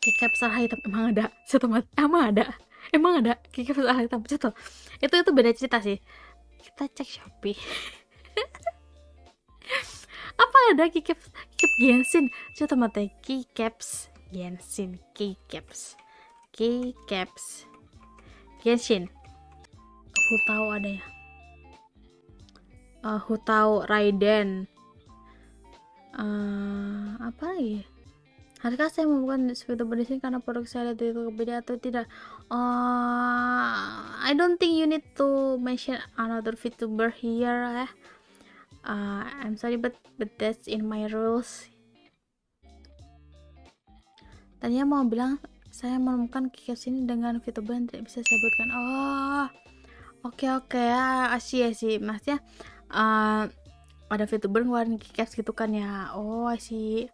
keycap salah hitam emang ada setemat emang ada keycap salah hitam itu beda cerita sih. Kita cek Shopee. Apa ada keycap Genshin setemat keycaps Genshin keycaps Genshin. Aku tahu ada ya. Aku tahu Raiden. Apa lagi? Harga saya membuka VTuber di sini karena produk saya itu berbeda atau tidak? I don't think you need to mention another VTuber here. I'm sorry, but that's in my rules. Tadinya mau bilang saya menemukan keycaps ini dengan VTuber yang tidak bisa saya sebutkan. Oh, oke ya, asyik. Maksudnya ada VTuber ngeluarin keycaps gitu kan ya. Oh, asyik.